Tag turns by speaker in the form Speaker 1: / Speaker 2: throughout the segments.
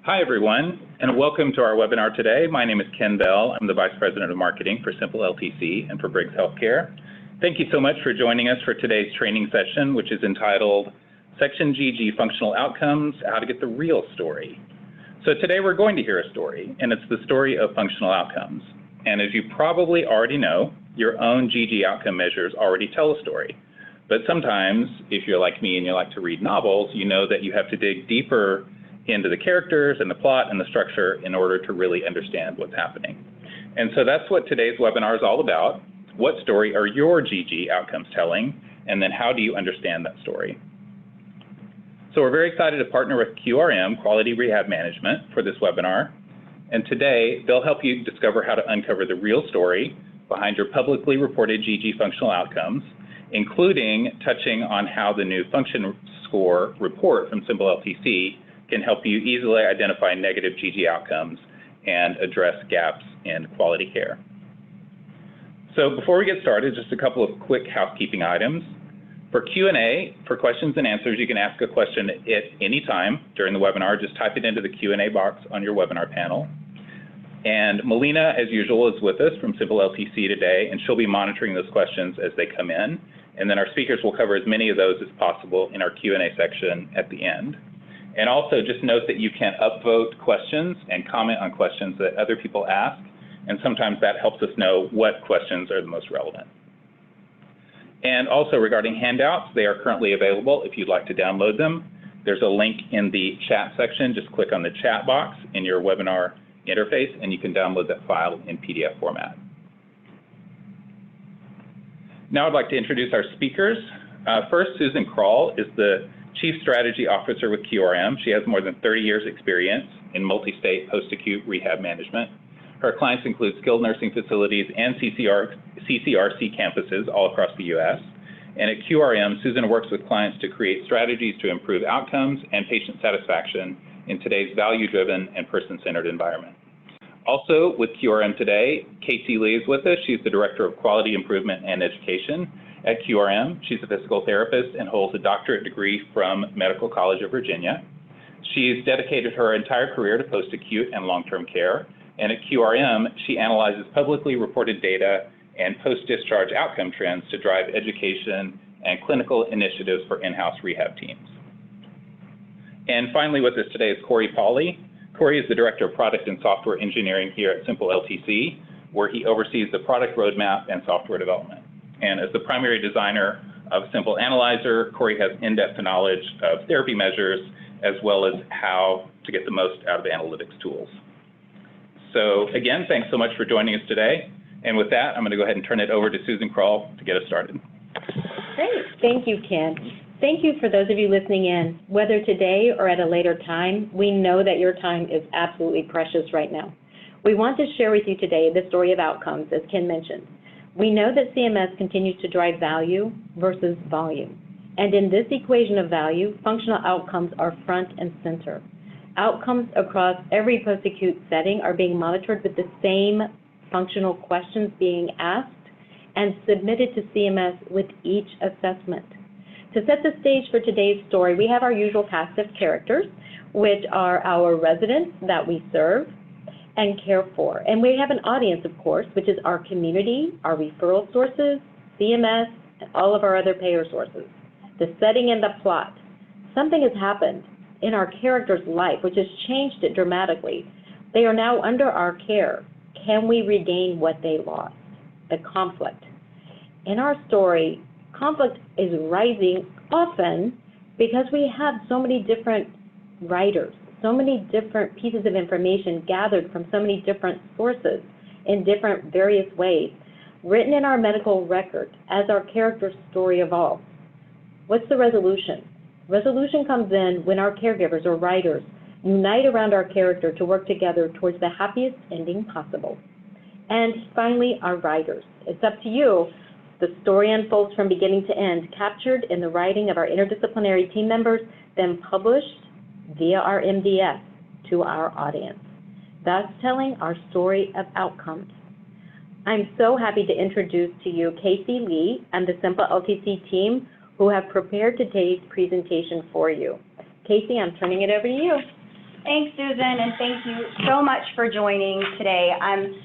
Speaker 1: Hi, everyone, and welcome to our webinar today. My name is Ken Bell. I'm the Vice President of Marketing for Simple LTC and for Briggs Healthcare. Thank you so much for joining us for today's training session, which is entitled Section GG Functional Outcomes, How to Get the Real Story. So today we're going to hear a story, and it's the story of functional outcomes. And as you probably already know, your own GG outcome measures already tell a story. But sometimes, if you're like me and you like to read novels, you know that you have to dig deeper into the characters and the plot and the structure in order to really understand what's happening. And so that's what today's webinar is all about. What story are your GG outcomes telling? And then how do you understand that story? So we're very excited to partner with QRM, Quality Rehab Management, for this webinar. And today, they'll help you discover how to uncover the real story behind your publicly reported GG functional outcomes, including touching on how the new function score report from Simple LTC can help you easily identify negative GG outcomes and address gaps in quality care. So before we get started, just a couple of quick housekeeping items. For Q&A, for questions and answers, you can ask a question at any time during the webinar. Just type it into the Q&A box on your webinar panel. And Melina, as usual, is with us from Simple LTC today, and she'll be monitoring those questions as they come in. And then our speakers will cover as many of those as possible in our Q&A section at the end. And also just note that you can upvote questions and comment on questions that other people ask, and sometimes that helps us know what questions are the most relevant. And also regarding handouts, they are currently available if you'd like to download them. There's a link in the chat section. Just click on the chat box in your webinar interface, and you can download that file in PDF format. Now I'd like to introduce our speakers. First, Susan Krall is the Chief Strategy Officer with QRM. She has more than 30 years experience in multi-state post-acute rehab management. Her clients include skilled nursing facilities and CCRC campuses all across the U.S. And at QRM, Susan works with clients to create strategies to improve outcomes and patient satisfaction in today's value-driven and person-centered environment. Also with QRM today, Casey Lee is with us. She's the Director of Quality Improvement and Education at QRM. She's a physical therapist and holds a doctorate degree from Medical College of Virginia. She's dedicated her entire career to post-acute and long-term care. And at QRM, she analyzes publicly reported data and post-discharge outcome trends to drive education and clinical initiatives for in-house rehab teams. And finally with us today is Corey Pauley. Corey is the Director of Product and Software Engineering here at Simple LTC, where he oversees the product roadmap and software development. And as the primary designer of Simple Analyzer, Corey has in-depth knowledge of therapy measures, as well as how to get the most out of analytics tools. So again, thanks so much for joining us today. And with that, I'm going to go ahead and turn it over to Susan Krall to get us started.
Speaker 2: Great. Thank you, Ken. Thank you for those of you listening in. Whether today or at a later time, we know that your time is absolutely precious right now. We want to share with you today the story of outcomes, as Ken mentioned. We know that CMS continues to drive value versus volume. And in this equation of value, functional outcomes are front and center. Outcomes across every post-acute setting are being monitored with the same functional questions being asked and submitted to CMS with each assessment. To set the stage for today's story, we have our usual cast of characters, which are our residents that we serve and care for. And we have an audience, of course, which is our community, our referral sources, CMS, and all of our other payer sources. The setting and the plot. Something has happened in our character's life, which has changed it dramatically. They are now under our care. Can we regain what they lost? The conflict. In our story, conflict is rising often because we have so many different writers, so many different pieces of information gathered from so many different sources in different various ways, written in our medical record as our character's story evolves. What's the resolution? Resolution comes in when our caregivers or writers unite around our character to work together towards the happiest ending possible. And finally, our writers. It's up to you. The story unfolds from beginning to end, captured in the writing of our interdisciplinary team members, then published via our MDS to our audience, thus telling our story of outcomes. I'm so happy to introduce to you Casey Lee and the Simple LTC team who have prepared today's presentation for you. Casey, I'm turning it over to you.
Speaker 3: Thanks, Susan, and thank you so much for joining today. I'm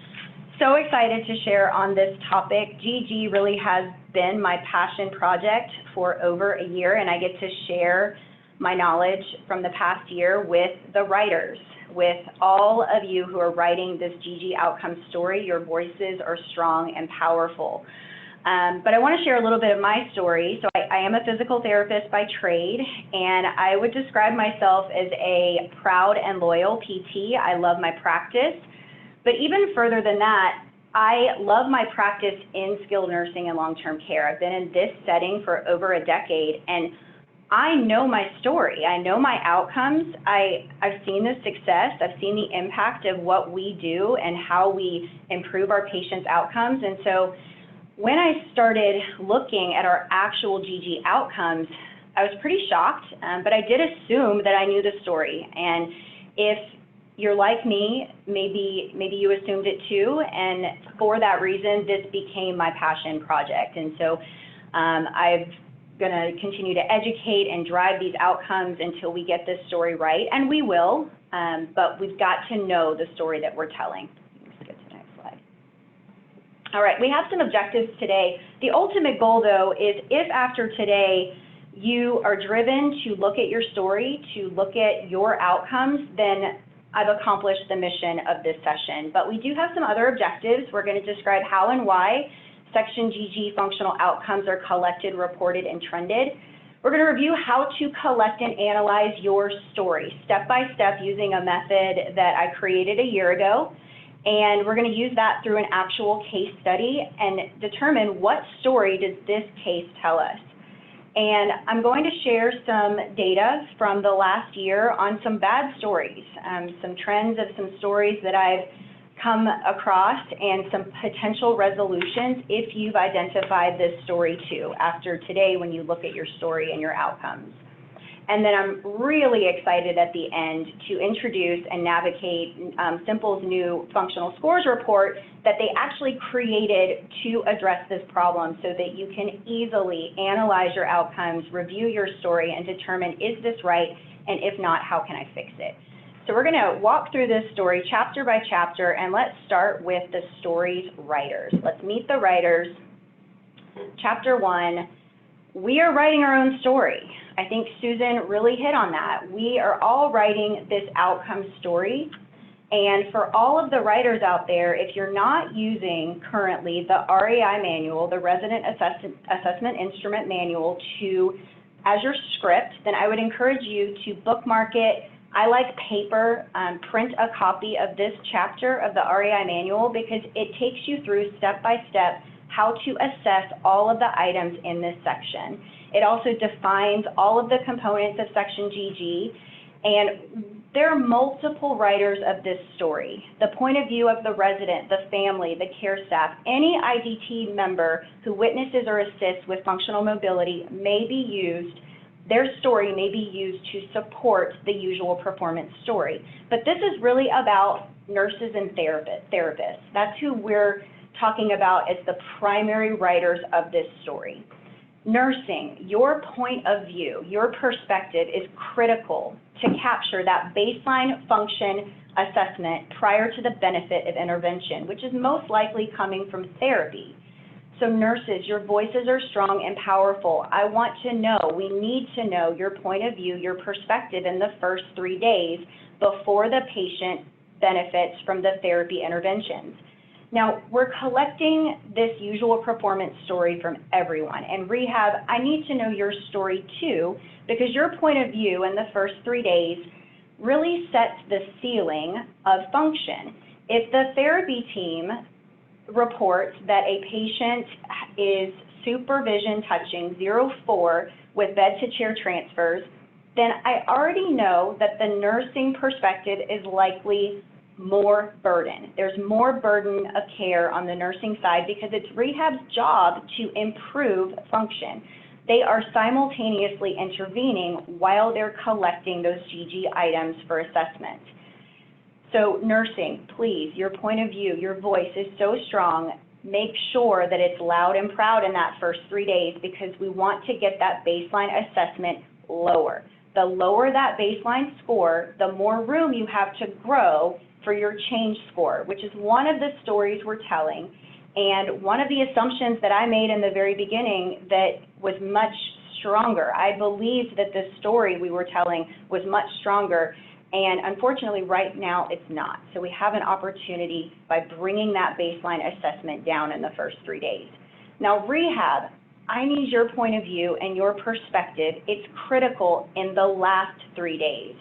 Speaker 3: so excited to share on this topic. GG really has been my passion project for over a year, and I get to share my knowledge from the past year with the writers, with all of you who are writing this GG outcome story. Your voices are strong and powerful. But I want to share a little bit of my story. So I am a physical therapist by trade, and I would describe myself as a proud and loyal PT. I love my practice. But even further than that, I love my practice in skilled nursing and long-term care. I've been in this setting for over a decade, and I know my story. I know my outcomes. I've seen the success. I've seen the impact of what we do and how we improve our patients' outcomes. And so when I started looking at our actual GG outcomes, I was pretty shocked, but I did assume that I knew the story. And if you're like me, maybe you assumed it too, and for that reason, this became my passion project. And so I'm going to continue to educate and drive these outcomes until we get this story right, and we will, but we've got to know the story that we're telling. Let's get to the next slide. All right, we have some objectives today. The ultimate goal, though, is if after today you are driven to look at your story, to look at your outcomes, then I've accomplished the mission of this session. But we do have some other objectives. We're going to describe how and why Section GG functional outcomes are collected, reported, and trended. We're going to review how to collect and analyze your story step by step using a method that I created a year ago. And we're going to use that through an actual case study and determine what story does this case tell us. And I'm going to share some data from the last year on some bad stories, some trends of some stories that I've come across, and some potential resolutions if you've identified this story too, after today when you look at your story and your outcomes. And then I'm really excited at the end to introduce and navigate Simple's new functional scores report that they actually created to address this problem so that you can easily analyze your outcomes, review your story, and determine, is this right? And if not, how can I fix it? So we're going to walk through this story chapter by chapter, and let's start with the story's writers. Let's meet the writers. Chapter 1, we are writing our own story. I think Susan really hit on that. We are all writing this outcome story. And for all of the writers out there, if you're not using currently the RAI manual, the Resident Assessment Instrument Manual, as your script, then I would encourage you to bookmark it. I like paper, print a copy of this chapter of the RAI manual because it takes you through step by step how to assess all of the items in this section. It also defines all of the components of Section GG, and there are multiple writers of this story. The point of view of the resident, the family, the care staff, any IDT member who witnesses or assists with functional mobility may be used, their story may be used to support the usual performance story. But this is really about nurses and therapists. That's who we're talking about as the primary writers of this story. Nursing, your point of view, your perspective is critical to capture that baseline function assessment prior to the benefit of intervention, which is most likely coming from therapy. So nurses, your voices are strong and powerful. I want to know, we need to know your point of view, your perspective in the first 3 days before the patient benefits from the therapy interventions. Now, we're collecting this usual performance story from everyone. And Rehab, I need to know your story too, because your point of view in the first 3 days really sets the ceiling of function. If the therapy team reports that a patient is supervision touching 0-4 with bed to chair transfers, then I already know that the nursing perspective is likely more burden. There's more burden of care on the nursing side because it's Rehab's job to improve function. They are simultaneously intervening while they're collecting those GG items for assessment. So nursing, please, your point of view, your voice is so strong. Make sure that it's loud and proud in that first 3 days because we want to get that baseline assessment lower. The lower that baseline score, the more room you have to grow for your change score, which is one of the stories we're telling. And one of the assumptions that I made in the very beginning that was much stronger. I believed that the story we were telling was much stronger, and unfortunately right now it's not. So we have an opportunity by bringing that baseline assessment down in the first 3 days. Now, rehab, I need your point of view and your perspective. It's critical in the last 3 days.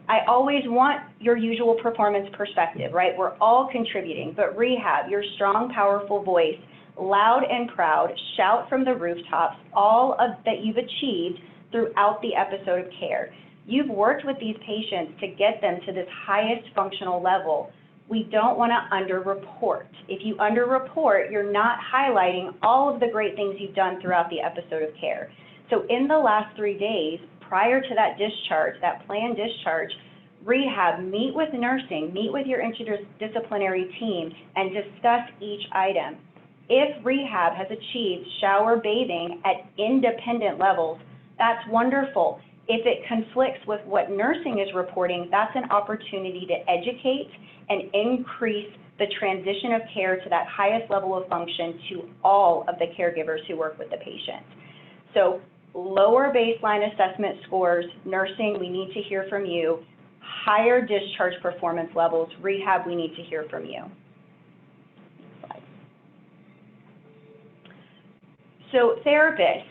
Speaker 3: I always want your usual performance perspective, right? We're all contributing, but rehab, your strong, powerful voice, loud and proud, shout from the rooftops all of that you've achieved throughout the episode of care. You've worked with these patients to get them to this highest functional level. We don't want to underreport. If you underreport, you're not highlighting all of the great things you've done throughout the episode of care. So in the last 3 days, prior to that discharge, that planned discharge, rehab, meet with nursing, meet with your interdisciplinary team, and discuss each item. If rehab has achieved shower bathing at independent levels, that's wonderful. If it conflicts with what nursing is reporting, that's an opportunity to educate and increase the transition of care to that highest level of function to all of the caregivers who work with the patient. So lower baseline assessment scores, nursing, we need to hear from you. Higher discharge performance levels, rehab, we need to hear from you. So therapists,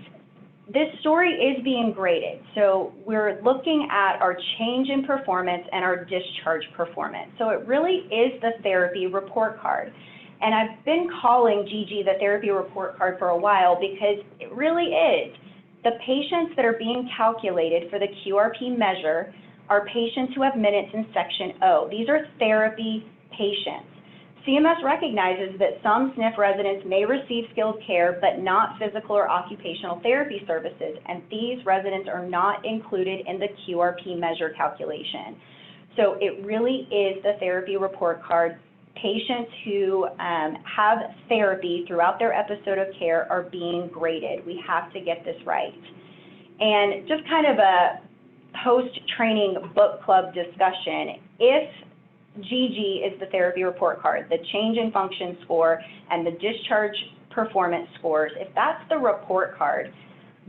Speaker 3: this story is being graded. So we're looking at our change in performance and our discharge performance. So it really is the therapy report card. And I've been calling GG the therapy report card for a while because it really is. The patients that are being calculated for the QRP measure are patients who have minutes in Section O. These are therapy patients. CMS recognizes that some SNF residents may receive skilled care, but not physical or occupational therapy services, and these residents are not included in the QRP measure calculation. So it really is the therapy report card. Patients who have therapy throughout their episode of care are being graded. We have to get this right. And just kind of a post-training book club discussion, if GG is the therapy report card, the change in function score, and the discharge performance scores, if that's the report card,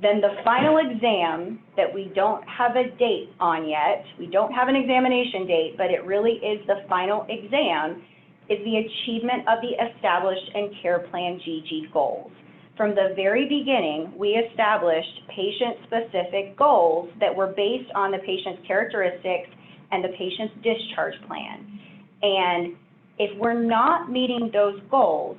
Speaker 3: then the final exam that we don't have a date on yet, we don't have an examination date, but it really is the final exam, is the achievement of the established and care plan GG goals. From the very beginning, we established patient-specific goals that were based on the patient's characteristics and the patient's discharge plan. And if we're not meeting those goals,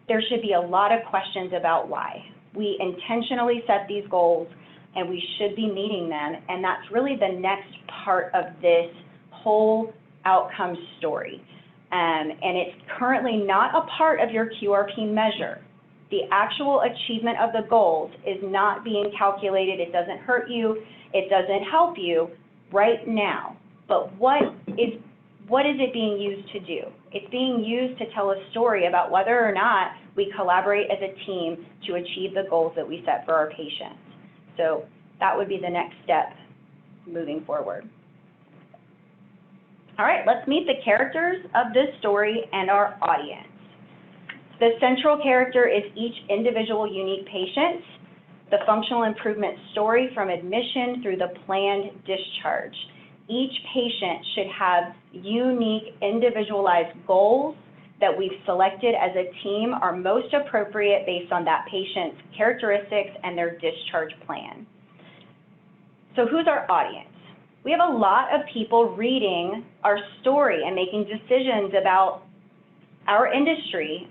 Speaker 3: there should be a lot of questions about why. We intentionally set these goals, and we should be meeting them, and that's really the next part of this whole outcome story. And it's currently not a part of your QRP measure. The actual achievement of the goals is not being calculated. It doesn't hurt you. It doesn't help you right now. But what is it being used to do? It's being used to tell a story about whether or not we collaborate as a team to achieve the goals that we set for our patients. So that would be the next step moving forward. All right, let's meet the characters of this story and our audience. The central character is each individual unique patient, the functional improvement story from admission through the planned discharge. Each patient should have unique individualized goals that we've selected as a team are most appropriate based on that patient's characteristics and their discharge plan. So who's our audience? We have a lot of people reading our story and making decisions about our industry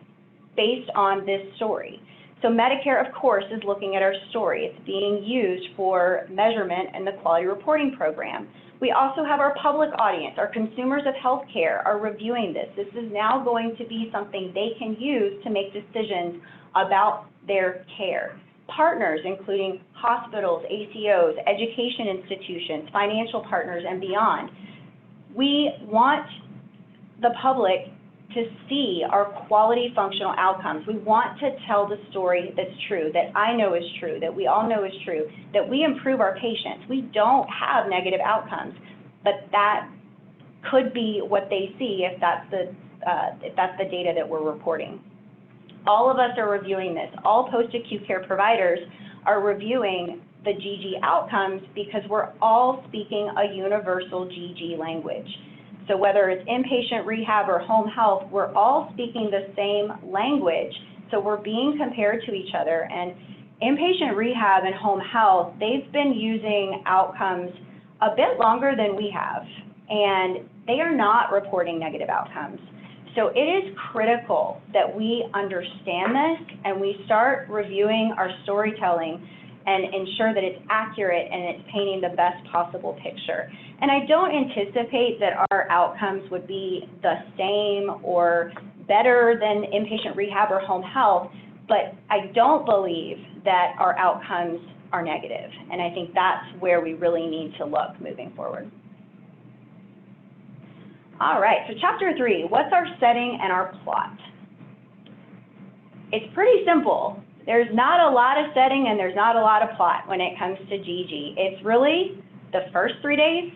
Speaker 3: based on this story. So Medicare, of course, is looking at our story. It's being used for measurement in the quality reporting program. We also have our public audience. Our consumers of healthcare are reviewing this. This is now going to be something they can use to make decisions about their care. Partners, including hospitals, ACOs, education institutions, financial partners, and beyond. We want the public to to see our quality functional outcomes. We want to tell the story that's true, that I know is true, that we all know is true, that we improve our patients. We don't have negative outcomes, but that could be what they see if that's the data that we're reporting. All of us are reviewing this. All post-acute care providers are reviewing the GG outcomes because we're all speaking a universal GG language. So whether it's inpatient rehab or home health, we're all speaking the same language. So we're being compared to each other. And inpatient rehab and home health, they've been using outcomes a bit longer than we have, and they are not reporting negative outcomes. So it is critical that we understand this and we start reviewing our storytelling and ensure that it's accurate and it's painting the best possible picture. And I don't anticipate that our outcomes would be the same or better than inpatient rehab or home health, but I don't believe that our outcomes are negative. And I think that's where we really need to look moving forward. All right, so chapter 3, what's our setting and our plot? It's pretty simple. There's not a lot of setting and there's not a lot of plot when it comes to GG. It's really the first 3 days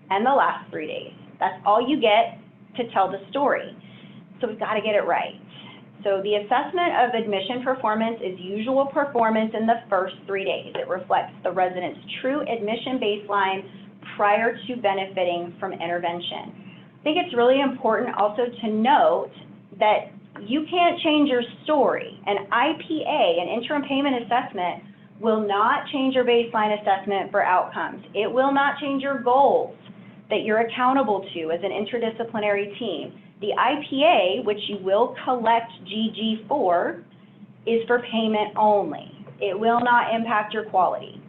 Speaker 3: and the last 3 days. That's all you get to tell the story. So we've got to get it right. So the assessment of admission performance is usual performance in the first 3 days. It reflects the resident's true admission baseline prior to benefiting from intervention. I think it's really important also to note that you can't change your story. An IPA, an interim payment assessment, will not change your baseline assessment for outcomes. It will not change your goals that you're accountable to as an interdisciplinary team. The IPA, which you will collect GG for, is for payment only. It will not impact your quality.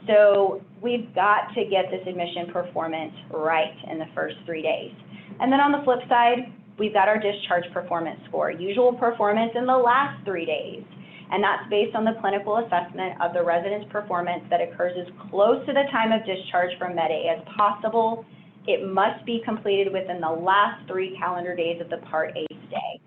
Speaker 3: So we've got to get this admission performance right in the first 3 days. And then on the flip side, we've got our discharge performance score, usual performance in the last 3 days. And that's based on the clinical assessment of the resident's performance that occurs as close to the time of discharge from Med A as possible. It must be completed within the last 3 calendar days of the Part A stay.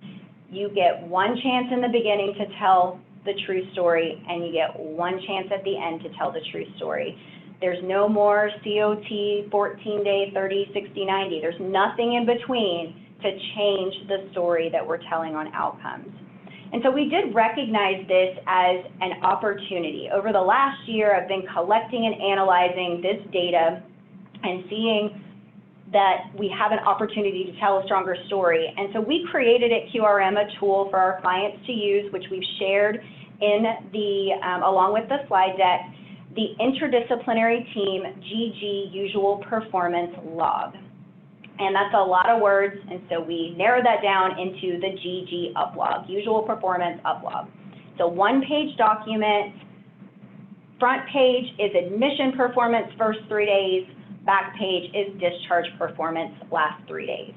Speaker 3: You get one chance in the beginning to tell the true story, and you get one chance at the end to tell the true story. There's no more COT, 14-day, 30, 60, 90. There's nothing in between to change the story that we're telling on outcomes. And so we did recognize this as an opportunity. Over the last year, I've been collecting and analyzing this data and seeing that we have an opportunity to tell a stronger story. And so we created at QRM a tool for our clients to use, which we've shared in the, along with the slide deck, the Interdisciplinary Team GG Usual Performance Log. And that's a lot of words, and so we narrowed that down into the GG uplog, Usual Performance Uplog. So one-page document, front page is admission performance first 3 days, back page is discharge performance last 3 days.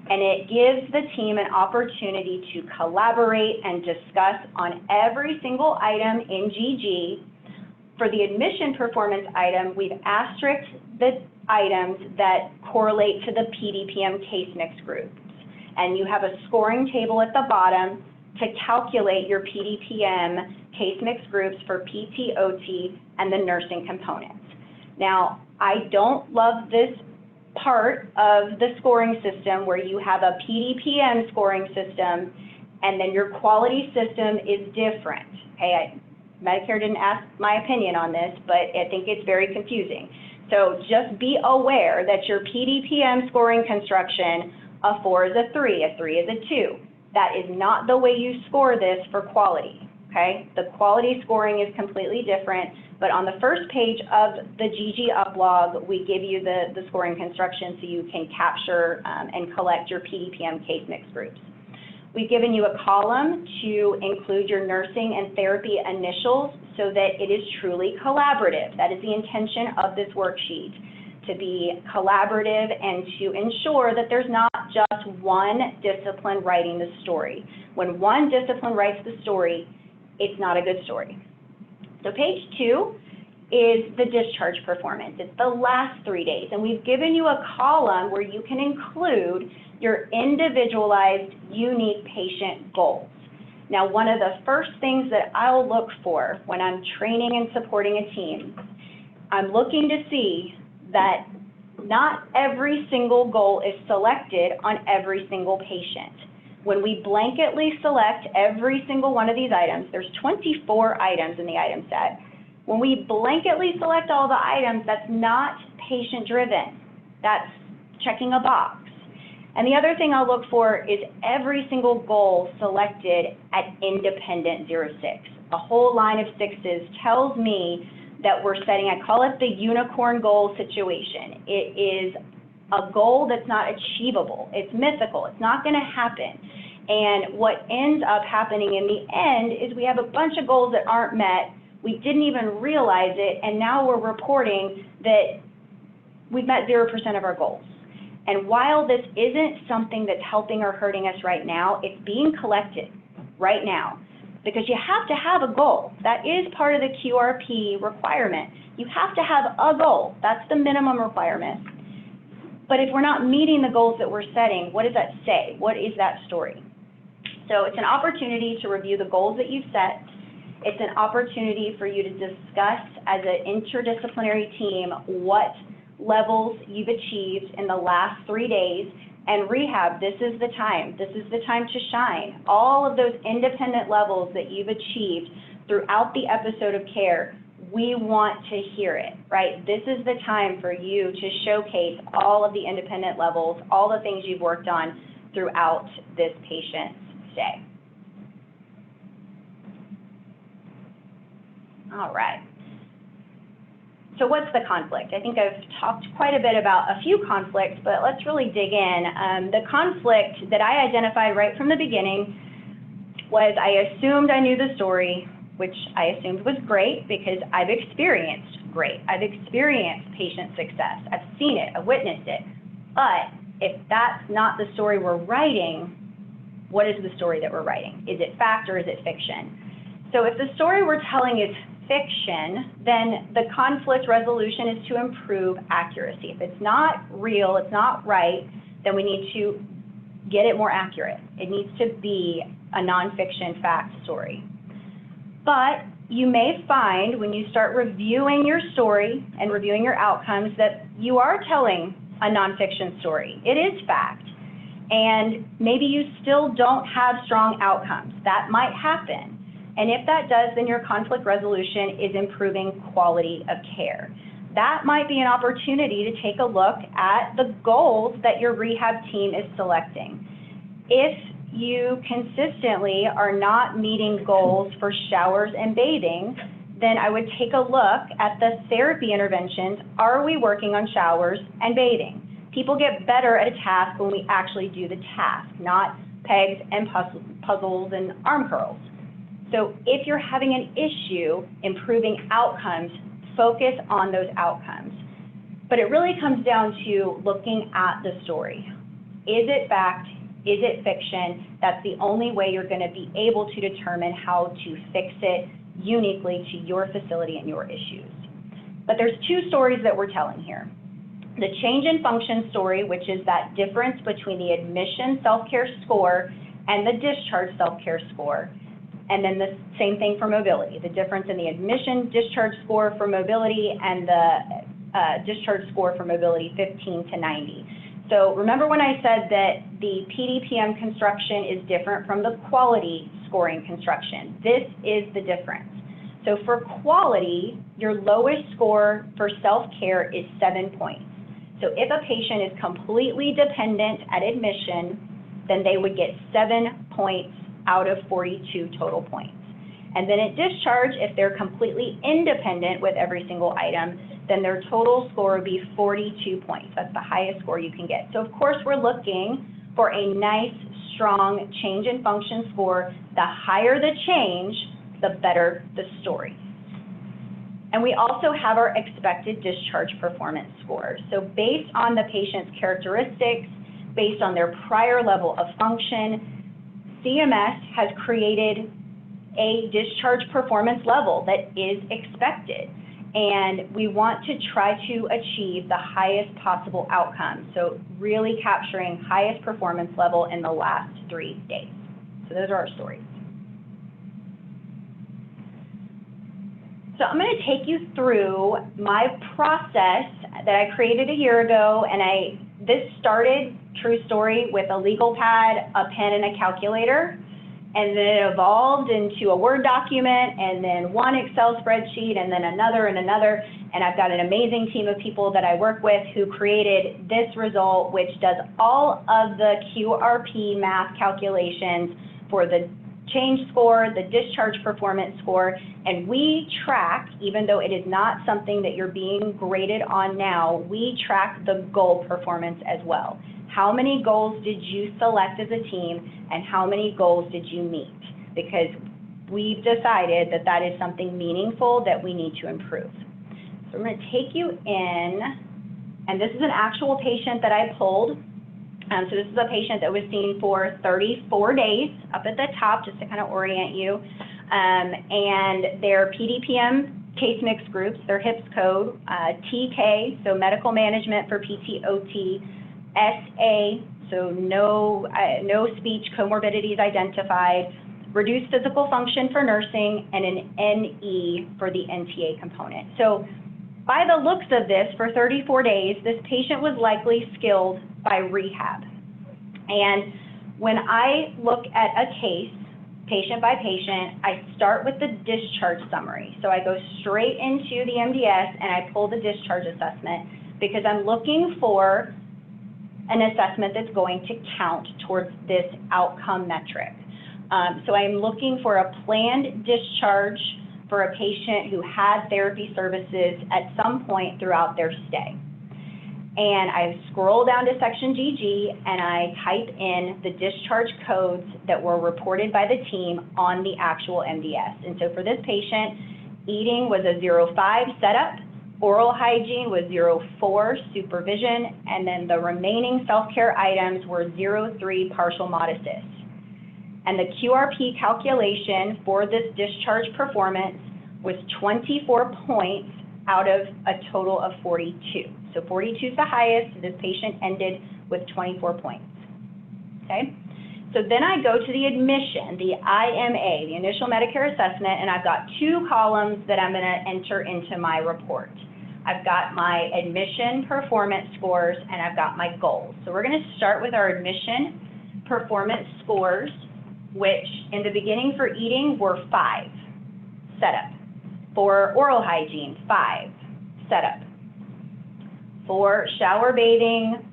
Speaker 3: And it gives the team an opportunity to collaborate and discuss on every single item in GG. For the admission performance item, we've asterisked the items that correlate to the PDPM case mix groups. And you have a scoring table at the bottom to calculate your PDPM case mix groups for PT, OT, and the nursing components. Now, I don't love this part of the scoring system where you have a PDPM scoring system and then your quality system is different. Okay, Medicare didn't ask my opinion on this, but I think it's very confusing. So just be aware that your PDPM scoring construction, a 4 is a 3 is a 2. That is not the way you score this for quality, okay? The quality scoring is completely different, but on the first page of the GG uplog, we give you the scoring construction so you can capture and collect your PDPM case mix groups. We've given you a column to include your nursing and therapy initials so that it is truly collaborative. That is the intention of this worksheet, to be collaborative and to ensure that there's not just one discipline writing the story. When one discipline writes the story, it's not a good story. So page 2 is the discharge performance. It's the last 3 days, and we've given you a column where you can include your individualized, unique patient goals. Now, one of the first things that I'll look for when I'm training and supporting a team, I'm looking to see that not every single goal is selected on every single patient. When we blanketly select every single one of these items, there's 24 items in the item set. When we blanketly select all the items, that's not patient-driven. That's checking a box. And the other thing I'll look for is every single goal selected at independent 0-6. A whole line of sixes tells me that we're setting, I call it the unicorn goal situation. It is a goal that's not achievable. It's mythical. It's not going to happen. And what ends up happening in the end is we have a bunch of goals that aren't met. We didn't even realize it, and now we're reporting that we've met 0% of our goals. And while this isn't something that's helping or hurting us right now, it's being collected right now, because you have to have a goal. That is part of the QRP requirement. You have to have a goal. That's the minimum requirement. But if we're not meeting the goals that we're setting, what does that say? What is that story? So it's an opportunity to review the goals that you've set. It's an opportunity for you to discuss as an interdisciplinary team what levels you've achieved in the last 3 days. And rehab, this is the time. This is the time to shine. All of those independent levels that you've achieved throughout the episode of care, we want to hear it, right? This is the time for you to showcase all of the independent levels, all the things you've worked on throughout this patient's stay. All right. So what's the conflict? I think I've talked quite a bit about a few conflicts, but let's really dig in. The conflict that I identified right from the beginning was I assumed I knew the story, which I assumed was great because I've experienced great. I've experienced patient success. I've seen it. I've witnessed it. But if that's not the story we're writing, what is the story that we're writing? Is it fact or is it fiction? So if the story we're telling is fiction, then the conflict resolution is to improve accuracy. If it's not real, it's not right, then we need to get it more accurate. It needs to be a nonfiction fact story. But you may find when you start reviewing your story and reviewing your outcomes that you are telling a nonfiction story. It is fact. And maybe you still don't have strong outcomes. That might happen. And if that does, then your conflict resolution is improving quality of care. That might be an opportunity to take a look at the goals that your rehab team is selecting. If you consistently are not meeting goals for showers and bathing, then I would take a look at the therapy interventions. Are we working on showers and bathing? People get better at a task when we actually do the task, not pegs and puzzles and arm curls. So if you're having an issue improving outcomes, focus on those outcomes. But it really comes down to looking at the story. Is it fact? Is it fiction? That's the only way you're going to be able to determine how to fix it uniquely to your facility and your issues. But there's two stories that we're telling here. The change in function story, which is that difference between the admission self-care score and the discharge self-care score. And then the same thing for mobility, the difference in the admission discharge score for mobility and the discharge score for mobility 15 to 90. So remember when I said that the PDPM construction is different from the quality scoring construction? This is the difference. So for quality, your lowest score for self-care is 7 points. So if a patient is completely dependent at admission, then they would get 7 points out of 42 total points. And then at discharge, if they're completely independent with every single item, then their total score would be 42 points. That's the highest score you can get. So of course, we're looking for a nice, strong change in function score. The higher the change, the better the story. And we also have our expected discharge performance score. So based on the patient's characteristics, based on their prior level of function, CMS has created a discharge performance level that is expected. and we want to try to achieve the highest possible outcome. So really capturing highest performance level in the last 3 days. So those are our stories. So I'm going to take you through my process that I created a year ago, and this started, true story, with a legal pad, a pen, and a calculator, and then it evolved into a Word document, and then one Excel spreadsheet, and then another and another, and I've got an amazing team of people that I work with who created this result, which does all of the QRP math calculations for the change score, the discharge performance score, and we track, even though it is not something that you're being graded on now, we track the goal performance as well. How many goals did you select as a team, and how many goals did you meet? Because we've decided that that is something meaningful that we need to improve. So I'm going to take you in, and this is an actual patient that I pulled. So this is a patient that was seen for 34 days, up at the top, just to kind of orient you. And their PDPM case mix groups, their HIPS code, TK, so medical management for PTOT, SA, so no speech comorbidities identified, reduced physical function for nursing, and an NE for the NTA component. So by the looks of this, for 34 days, this patient was likely skilled by rehab. And when I look at a case, patient by patient, I start with the discharge summary. So I go straight into the MDS and I pull the discharge assessment because I'm looking for an assessment that's going to count towards this outcome metric. So I'm looking for a planned discharge for a patient who had therapy services at some point throughout their stay. And I scroll down to section GG and I type in the discharge codes that were reported by the team on the actual MDS. And so for this patient, eating was a 0.5 setup, oral hygiene was 0.4 supervision, and then the remaining self-care items were 0.3 partial mod assist. And the QRP calculation for this discharge performance was 24 points out of a total of 42. So 42 is the highest, this patient ended with 24 points, okay? So then I go to the admission, the IMA, the initial Medicare assessment, and I've got 2 columns that I'm gonna enter into my report. I've got my admission performance scores and I've got my goals. So we're gonna start with our admission performance scores, which in the beginning for eating were 5, setup. For oral hygiene, 5, setup. For shower bathing,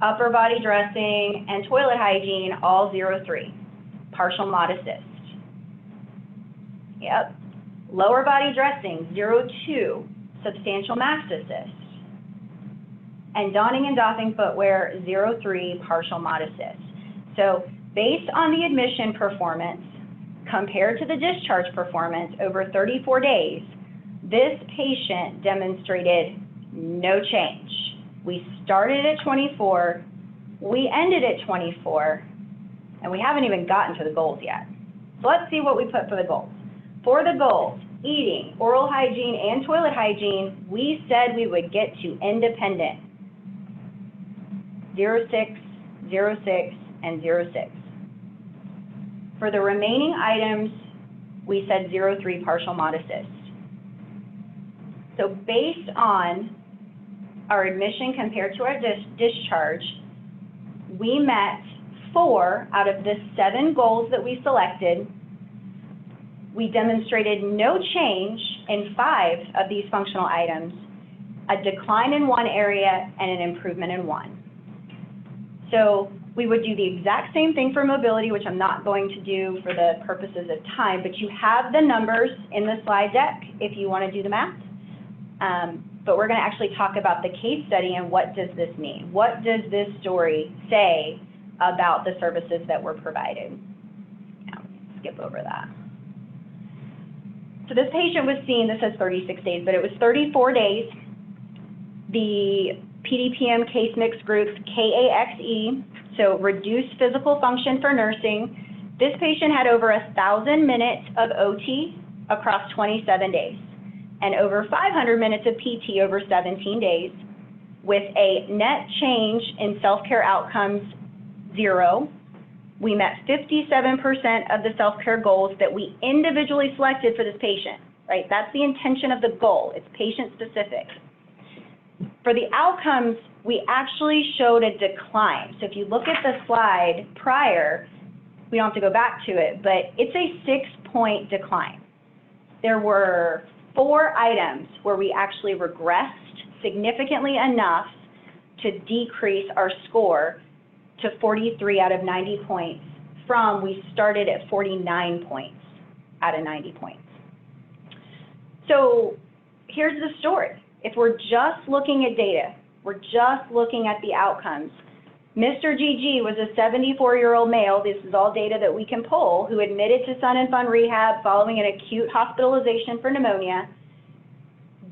Speaker 3: upper body dressing, and toilet hygiene, all 0.3, partial mod assist. Yep. Lower body dressing, 0.2, substantial max assist. And donning and doffing footwear, 0.3, partial mod assist. So based on the admission performance, compared to the discharge performance over 34 days, this patient demonstrated no change. We started at 24, we ended at 24, and we haven't even gotten to the goals yet. So let's see what we put for the goals. For the goals, eating, oral hygiene, and toilet hygiene, we said we would get to independent, 0.6, 0.6, and 0.6. For the remaining items, we said 0.3 partial mod assist. So based on our admission compared to our discharge, we met 4 out of the 7 goals that we selected. We demonstrated no change in 5 of these functional items, a decline in 1 area, and an improvement in 1. So we would do the exact same thing for mobility, which I'm not going to do for the purposes of time, but you have the numbers in the slide deck if you want to do the math. But we're going to actually talk about the case study and what does this mean? What does this story say about the services that were provided? Now, skip over that. So this patient was seen, this says 36 days, but it was 34 days. The PDPM case mix groups, KAXE, so reduced physical function for nursing. This patient had over 1,000 minutes of OT across 27 days. and over 500 minutes of PT over 17 days, with a net change in self-care outcomes 0. We met 57% of the self-care goals that we individually selected for this patient, right? That's the intention of the goal. It's patient-specific. For the outcomes, we actually showed a decline. So if you look at the slide prior, we don't have to go back to it, but it's a 6-point decline. There were 4 items where we actually regressed significantly enough to decrease our score to 43 out of 90 points from we started at 49 points out of 90 points. So here's the story. If we're just looking at data, we're just looking at the outcomes, Mr. GG was a 74-year-old male, this is all data that we can pull, who admitted to Sun and Fun Rehab following an acute hospitalization for pneumonia.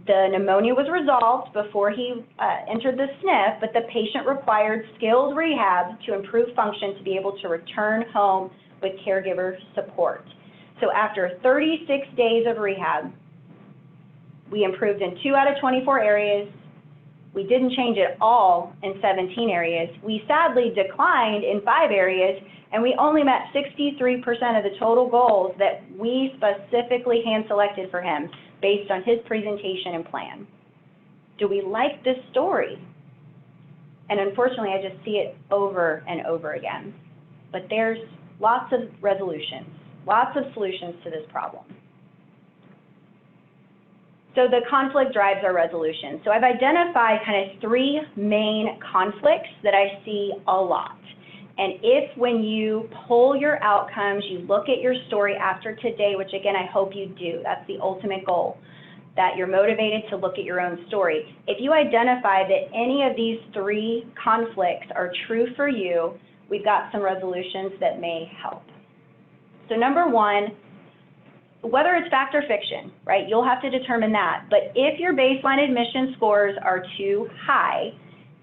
Speaker 3: The pneumonia was resolved before he entered the SNF, but the patient required skilled rehab to improve function to be able to return home with caregiver support. So after 36 days of rehab, we improved in 2 out of 24 areas. We didn't change at all in 17 areas. We sadly declined in 5 areas, and we only met 63% of the total goals that we specifically hand-selected for him based on his presentation and plan. Do we like this story? And unfortunately, I just see it over and over again. But there's lots of resolutions, lots of solutions to this problem. So the conflict drives our resolution. So I've identified kind of 3 main conflicts that I see a lot. And if when you pull your outcomes, you look at your story after today, which again, I hope you do, that's the ultimate goal, that you're motivated to look at your own story. If you identify that any of these 3 conflicts are true for you, we've got some resolutions that may help. So number 1, whether it's fact or fiction, right, you'll have to determine that. But if your baseline admission scores are too high,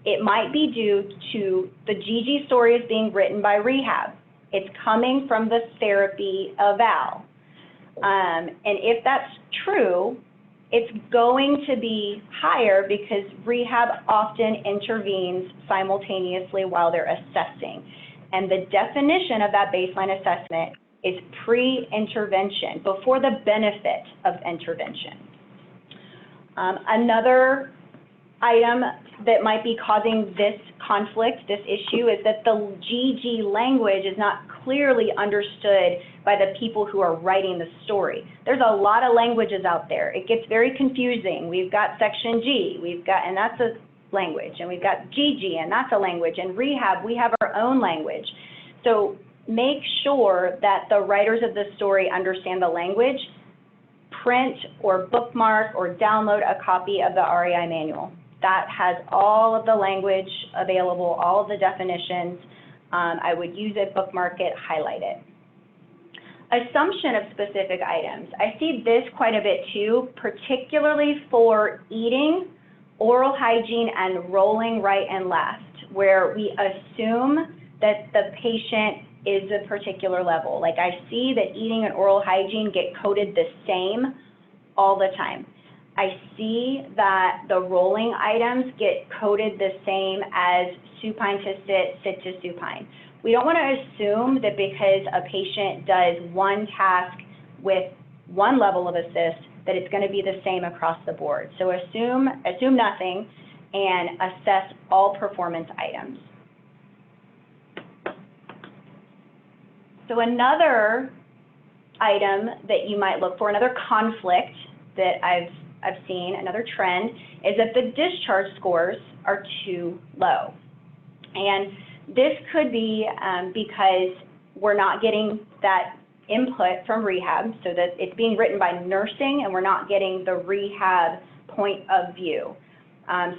Speaker 3: it might be due to the GG story is being written by Rehab. It's coming from the therapy eval. And if that's true, it's going to be higher because Rehab often intervenes simultaneously while they're assessing. And the definition of that baseline assessment is pre-intervention, before the benefit of intervention. Another item that might be causing this conflict, this issue, is that the GG language is not clearly understood by the people who are writing the story. There's a lot of languages out there. It gets very confusing. We've got section G, and that's a language, and we've got GG, and that's a language, and Rehab, we have our own language. So make sure that the writers of the story understand the language, print or bookmark or download a copy of the REI manual. That has all of the language available, all of the definitions. I would use it, bookmark it, highlight it. Assumption of specific items. I see this quite a bit too, particularly for eating, oral hygiene, and rolling right and left, where we assume that the patient is a particular level. Like I see that eating and oral hygiene get coded the same all the time. I see that the rolling items get coded the same as supine to sit, sit to supine. We don't want to assume that because a patient does one task with one level of assist that it's going to be the same across the board. So assume nothing and assess all performance items. So another item that you might look for, another conflict that I've seen, another trend, is that the discharge scores are too low. And this could be because we're not getting that input from Rehab, so that it's being written by nursing and we're not getting the Rehab point of view.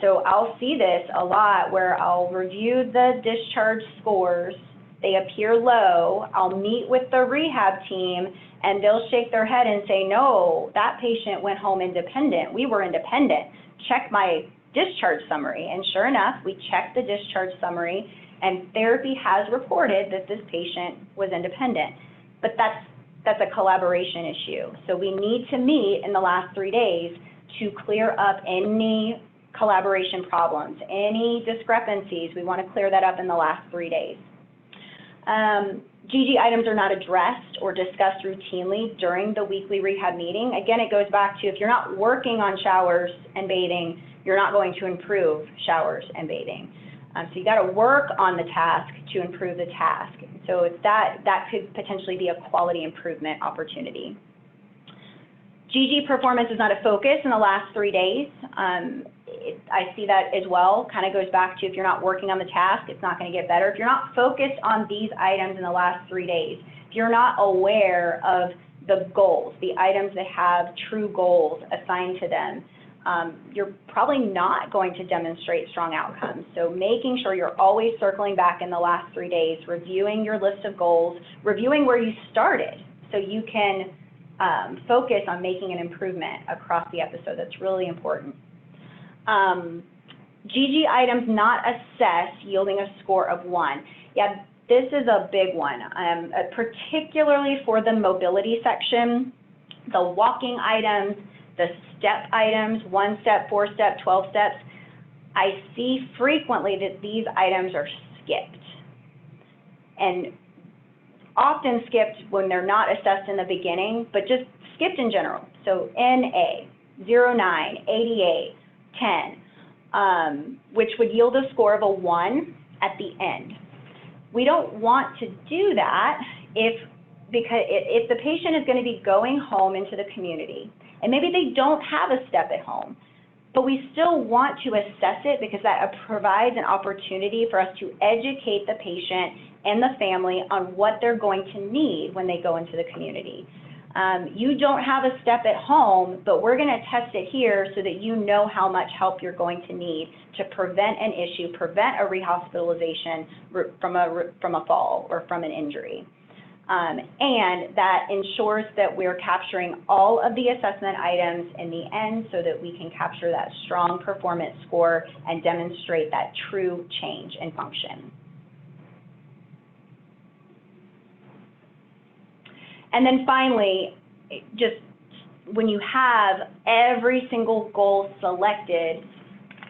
Speaker 3: So I'll see this a lot where I'll review the discharge scores, they appear low, I'll meet with the Rehab team, and they'll shake their head and say, no, that patient went home independent. We were independent. Check my discharge summary. And sure enough, we checked the discharge summary, and therapy has reported that this patient was independent. But that's a collaboration issue. So we need to meet in the last 3 days to clear up any collaboration problems, any discrepancies. We want to clear that up in the last 3 days. GG items are not addressed or discussed routinely during the weekly rehab meeting. Again, it goes back to if you're not working on showers and bathing, you're not going to improve showers and bathing. So you got to work on the task to improve the task. So if that could potentially be a quality improvement opportunity. GG performance is not a focus in the last 3 days. I see that as well. Kind of goes back to if you're not working on the task, it's not going to get better. If you're not focused on these items in the last 3 days, if you're not aware of the goals, the items that have true goals assigned to them, you're probably not going to demonstrate strong outcomes. So making sure you're always circling back in the last 3 days, reviewing your list of goals, reviewing where you started so you can focus on making an improvement across the episode. That's really important. GG items not assessed yielding a score of 1. Yeah, this is a big one, particularly for the mobility section, the walking items, the step items, 1 step, 4 step, 12 steps. I see frequently that these items are skipped, and often skipped when they're not assessed in the beginning, but just skipped in general. So NA, 09, 88, 10, which would yield a score of a 1 at the end. We don't want to do that because if the patient is going to be going home into the community, and maybe they don't have a step at home, but we still want to assess it because that provides an opportunity for us to educate the patient and the family on what they're going to need when they go into the community. You don't have a step at home, but we're going to test it here so that you know how much help you're going to need to prevent an issue, prevent a rehospitalization from a fall or from an injury. And that ensures that we're capturing all of the assessment items in the end so that we can capture that strong performance score and demonstrate that true change in function. And then finally, just when you have every single goal selected,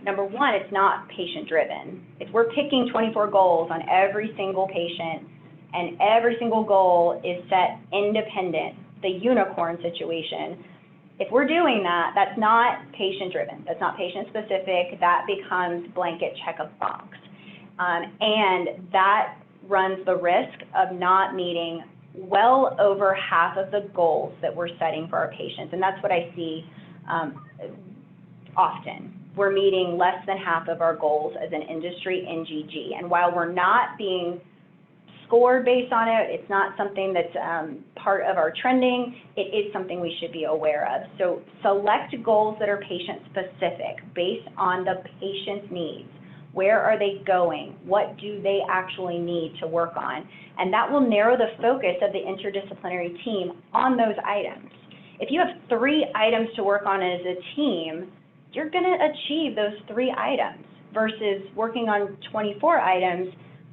Speaker 3: number one, it's not patient-driven. If we're picking 24 goals on every single patient and every single goal is set independent, the unicorn situation, if we're doing that, that's not patient-driven. That's not patient-specific. That becomes blanket check a box. And that runs the risk of not meeting well over half of the goals that we're setting for our patients. And that's what I see often. We're meeting less than half of our goals as an industry in GG. And while we're not being scored based on it, it's not something that's part of our trending, it is something we should be aware of. So select goals that are patient-specific based on the patient's needs. Where are they going? What do they actually need to work on? And that will narrow the focus of the interdisciplinary team on those items. If you have 3 items to work on as a team, you're going to achieve those 3 items versus working on 24 items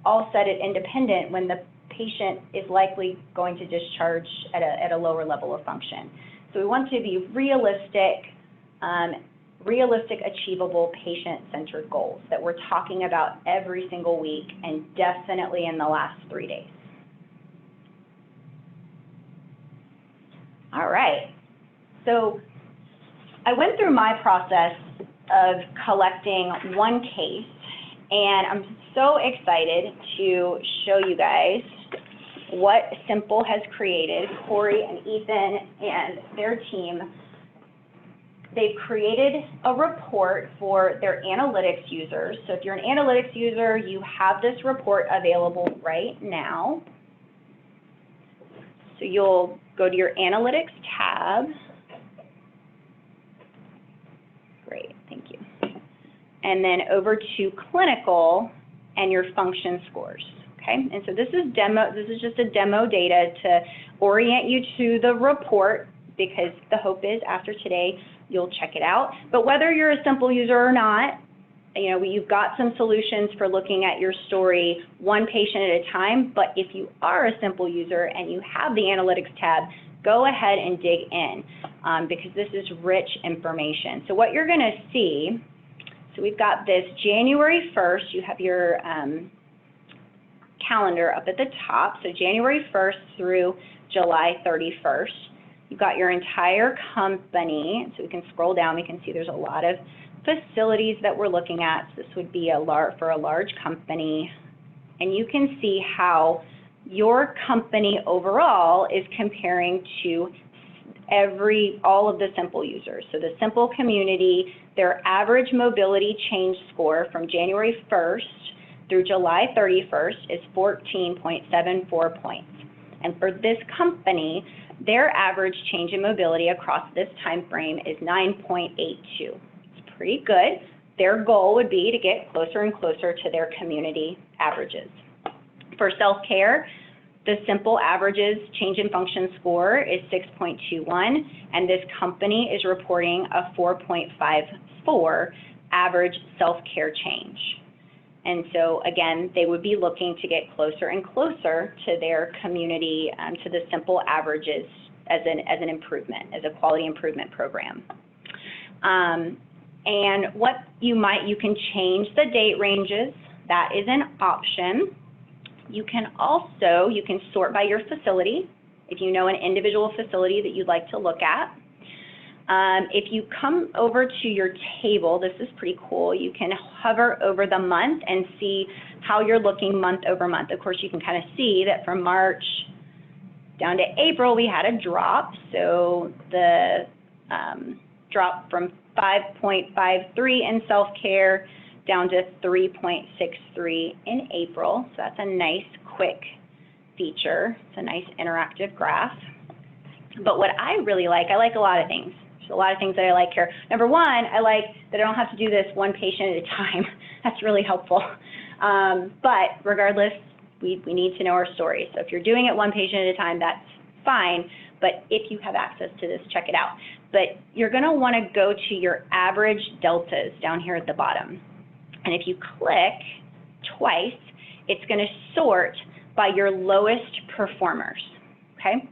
Speaker 3: all set at independent when the patient is likely going to discharge at a lower level of function. So we want to be realistic, achievable, patient-centered goals that we're talking about every single week and definitely in the last 3 days. All right, so I went through my process of collecting one case, and I'm so excited to show you guys what Simple has created. Corey and Ethan and their team, they've created a report for their analytics users. So if you're an analytics user, you have this report available right now. So you'll go to your analytics tab. Great, thank you. And then over to clinical and your function scores, okay? And so this is just a demo data to orient you to the report, because the hope is after today, you'll check it out. But whether you're a Simple user or not, you know, you've got some solutions for looking at your story one patient at a time. But if you are a Simple user and you have the analytics tab, go ahead and dig in. because this is rich information. So what you're going to see, so we've got this January 1st, you have your calendar up at the top, so January 1st through July 31st. You've got your entire company, so we can scroll down, we can see there's a lot of facilities that we're looking at. So this would be for a large company, and you can see how your company overall is comparing to all of the Simple users. So the Simple community, their average mobility change score from January 1st through July 31st is 14.74 points. And for this company, their average change in mobility across this time frame is 9.82. It's pretty good. Their goal would be to get closer and closer to their community averages. For self-care, the Simple averages change in function score is 6.21, and this company is reporting a 4.54 average self-care change. And so again, they would be looking to get closer and closer to their community, to the Simple averages as an improvement, as a quality improvement program. And what you can change the date ranges. That is an option. You can sort by your facility, if you know an individual facility that you'd like to look at. If you come over to your table, this is pretty cool. You can hover over the month and see how you're looking month over month. Of course, you can kind of see that from March down to April, we had a drop. So the drop from 5.53 in self-care down to 3.63 in April. So that's a nice, quick feature. It's a nice interactive graph. But what I really like, I like a lot of things. There's a lot of things that I like here. Number one, I like that I don't have to do this one patient at a time. That's really helpful. But regardless, we need to know our story. So if you're doing it one patient at a time, that's fine. But if you have access to this, check it out. But you're going to want to go to your average deltas down here at the bottom. And if you click twice, it's going to sort by your lowest performers, okay?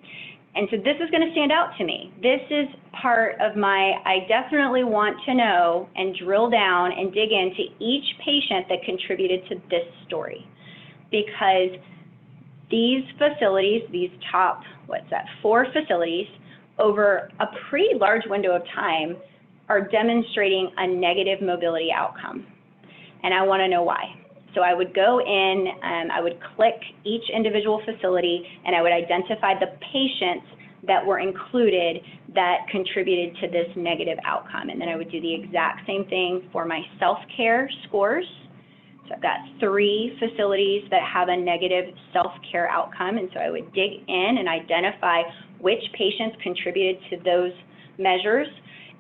Speaker 3: And so this is going to stand out to me. This is part of I definitely want to know and drill down and dig into each patient that contributed to this story. Because these facilities, these top, 4 facilities, over a pretty large window of time are demonstrating a negative mobility outcome. And I want to know why. So I would go in and I would click each individual facility and I would identify the patients that were included that contributed to this negative outcome. And then I would do the exact same thing for my self-care scores. So I've got 3 facilities that have a negative self-care outcome. And so I would dig in and identify which patients contributed to those measures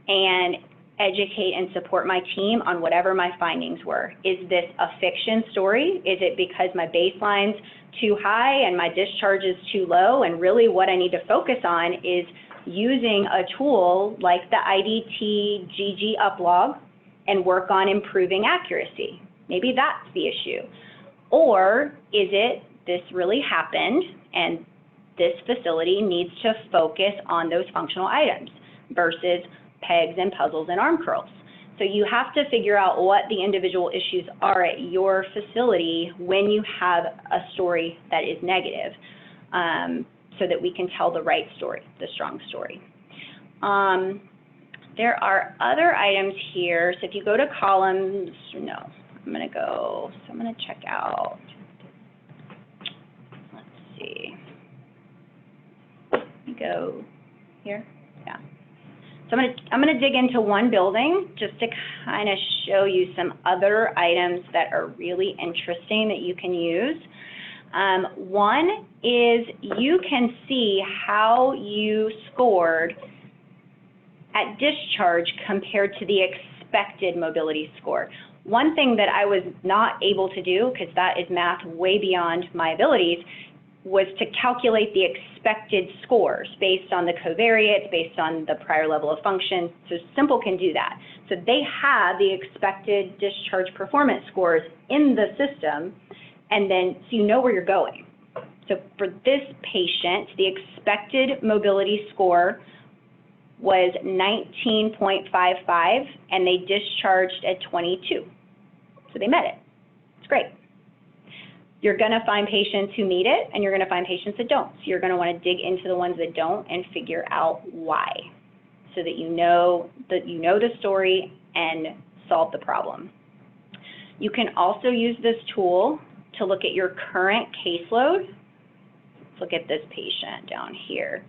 Speaker 3: and educate and support my team on whatever my findings were. Is this a fiction story? Is it because my baseline's too high and my discharge is too low? And really what I need to focus on is using a tool like the IDT GG uplog and work on improving accuracy. Maybe that's the issue. Or is it this really happened and this facility needs to focus on those functional items versus pegs and puzzles and arm curls. So you have to figure out what the individual issues are at your facility when you have a story that is negative, so that we can tell the right story, the strong story. There are other items here. So if you go to columns, I'm going to check out, let's see, let me go here, yeah. So I'm going to dig into one building just to kind of show you some other items that are really interesting that you can use. One is you can see how you scored at discharge compared to the expected mobility score. One thing that I was not able to do, because that is math way beyond my abilities, was to calculate the expected scores based on the covariates, based on the prior level of function. So Simple can do that. So they have the expected discharge performance scores in the system, and then so you know where you're going. So for this patient, the expected mobility score was 19.55, and they discharged at 22. So they met it. It's great. You're going to find patients who meet it, and you're going to find patients that don't. So you're going to want to dig into the ones that don't and figure out why, so that you know the story and solve the problem. You can also use this tool to look at your current caseload. Let's look at this patient down here.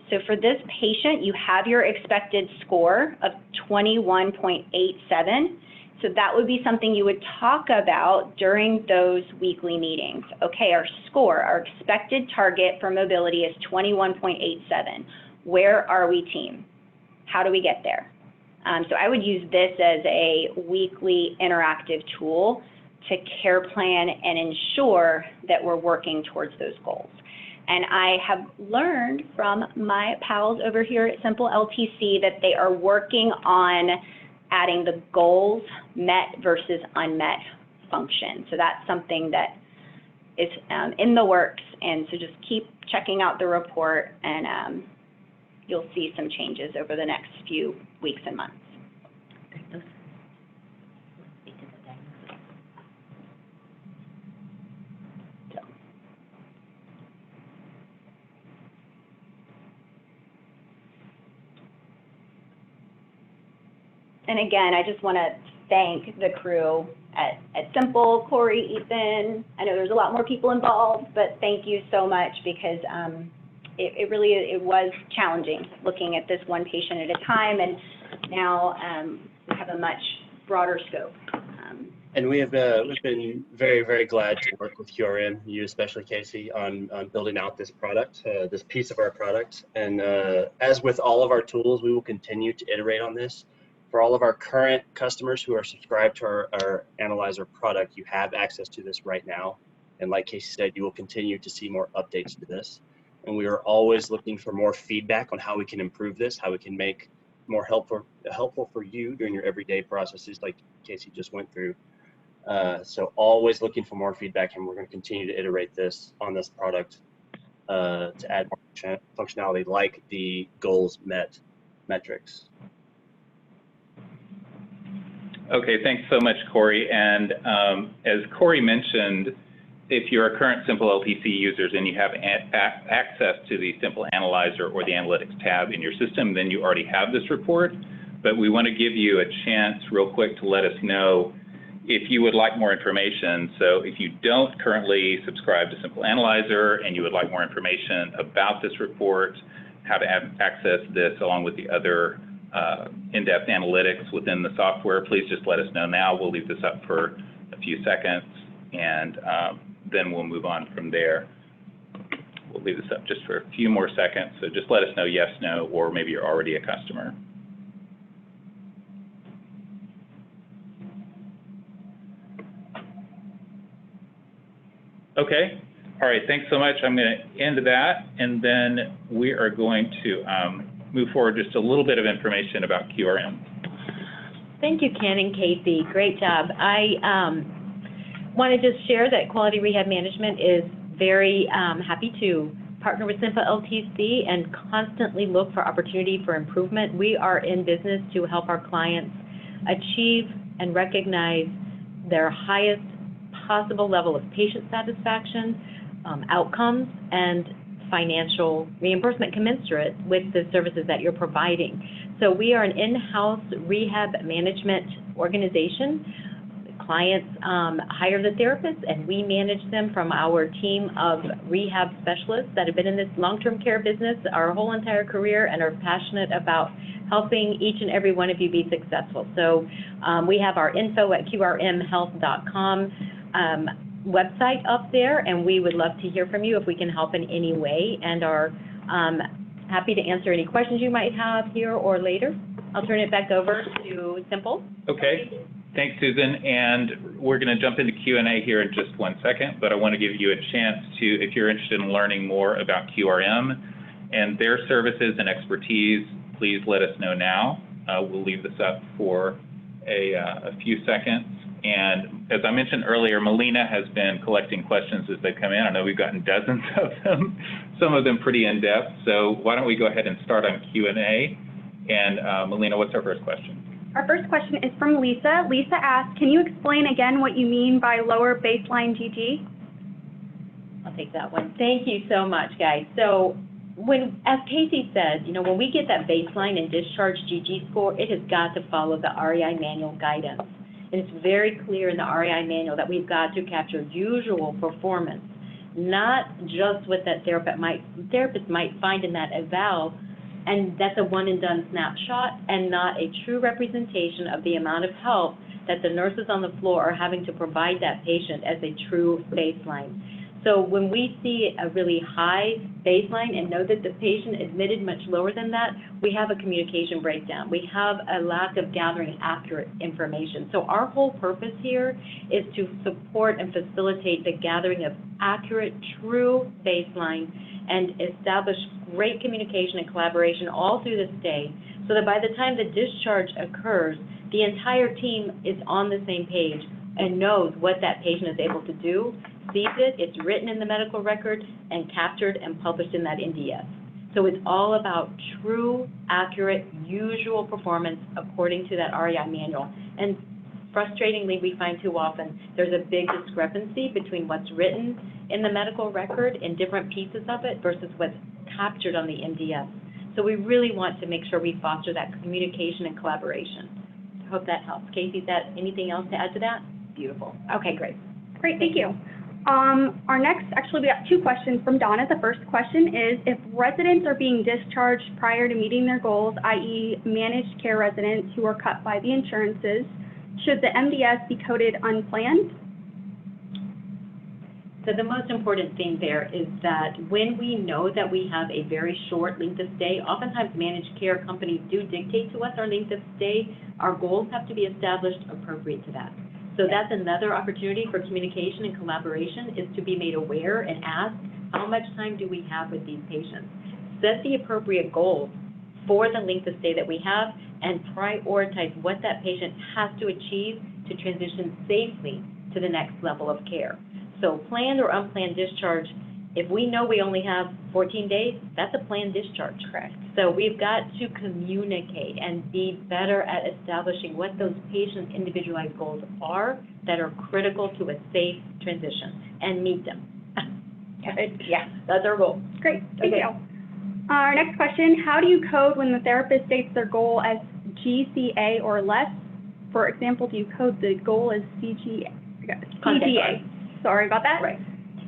Speaker 3: So for this patient, you have your expected score of 21.87. So that would be something you would talk about during those weekly meetings. Okay, our score, our expected target for mobility is 21.87. Where are we, team? How do we get there? So I would use this as a weekly interactive tool to care plan and ensure that we're working towards those goals. And I have learned from my pals over here at Simple LTC that they are working on adding the goals met versus unmet function. So that's something that is in the works. And so just keep checking out the report, and you'll see some changes over the next few weeks and months. And again, I just want to thank the crew at Simple, Corey, Ethan. I know there's a lot more people involved, but thank you so much, because it really was challenging looking at this one patient at a time, and now we have a much broader scope.
Speaker 4: And we've been very, very glad to work with QRM, you especially, Casey, on building out this product, this piece of our product. And as with all of our tools, we will continue to iterate on this. For all of our current customers who are subscribed to our Analyzer product, you have access to this right now. And like Casey said, you will continue to see more updates to this. And we are always looking for more feedback on how we can improve this, how we can make more helpful for you during your everyday processes like Casey just went through. So always looking for more feedback, and we're going to continue to iterate this on this product to add more functionality like the goals met metrics.
Speaker 1: Okay, thanks so much, Corey. And as Corey mentioned, if you're a current Simple LTC users and you have access to the Simple Analyzer or the Analytics tab in your system, then you already have this report. But we want to give you a chance real quick to let us know if you would like more information. So if you don't currently subscribe to Simple Analyzer and you would like more information about this report, how to access this along with the other in-depth analytics within the software, please just let us know now. We'll leave this up for a few seconds, and then we'll move on from there. We'll leave this up just for a few more seconds, so just let us know yes, no, or maybe you're already a customer. Okay, all right, thanks so much. I'm going to end that, and then we are going to move forward just a little bit of information about QRM.
Speaker 2: Thank you, Ken and Casey. Great job. I want to just share that Quality Rehab Management is very happy to partner with Simple LTC and constantly look for opportunity for improvement. We are in business to help our clients achieve and recognize their highest possible level of patient satisfaction, outcomes, and financial reimbursement commensurate with the services that you're providing. So we are an in-house rehab management organization. Clients hire the therapists, and we manage them from our team of rehab specialists that have been in this long-term care business our whole entire career and are passionate about helping each and every one of you be successful. So we have our info at qrmhealth.com website up there, and we would love to hear from you if we can help in any way, and are happy to answer any questions you might have here or later. I'll turn it back over to Simple.
Speaker 1: Okay, thanks, Susan. And we're going to jump into Q&A here in just 1 second, but I want to give you a chance to, if you're interested in learning more about QRM and their services and expertise, please let us know now. We'll leave this up for a few seconds. And as I mentioned earlier, Melina has been collecting questions as they come in. I know we've gotten dozens of them, some of them pretty in-depth. So why don't we go ahead and start on Q&A. And Melina, what's our first question?
Speaker 5: Our first question is from Lisa. Lisa asks, can you explain again what you mean by lower baseline GG?
Speaker 2: I'll take that one. Thank you so much, guys. So as Casey said, when we get that baseline and discharge GG score, it has got to follow the REI manual guidance. And it's very clear in the REI manual that we've got to capture usual performance, not just what that therapist might find in that eval, and that's a one-and-done snapshot and not a true representation of the amount of help that the nurses on the floor are having to provide that patient as a true baseline. So when we see a really high baseline and know that the patient admitted much lower than that, we have a communication breakdown. We have a lack of gathering accurate information. So our whole purpose here is to support and facilitate the gathering of accurate, true baseline and establish great communication and collaboration all through the stay so that by the time the discharge occurs, the entire team is on the same page and knows what that patient is able to do, sees it, it's written in the medical record, and captured and published in that NDS. So it's all about true, accurate, usual performance according to that REI manual. And frustratingly, we find too often there's a big discrepancy between what's written in the medical record in different pieces of it versus what's captured on the NDS. So we really want to make sure we foster that communication and collaboration. I hope that helps. Casey, is that anything else to add to that? Beautiful. Okay, great.
Speaker 5: Great, thank you. Our next, actually we got two questions from Donna. The first question is, if residents are being discharged prior to meeting their goals, i.e. managed care residents who are cut by the insurances, should the MDS be coded unplanned?
Speaker 2: So the most important thing there is that when we know that we have a very short length of stay, oftentimes managed care companies do dictate to us our length of stay. Our goals have to be established appropriate to that. So that's another opportunity for communication and collaboration, is to be made aware and ask, how much time do we have with these patients? Set the appropriate goals for the length of stay that we have and prioritize what that patient has to achieve to transition safely to the next level of care. So planned or unplanned discharge, if we know we only have 14 days, that's a planned discharge. Correct. So we've got to communicate and be better at establishing what those patients' individualized goals are that are critical to a safe transition and meet them. Yeah, that's our goal.
Speaker 5: Great, thank you. Our next question, how do you code when the therapist states their goal as GCA or less? For example, do you code the goal as CGA? Sorry about that.
Speaker 2: Right.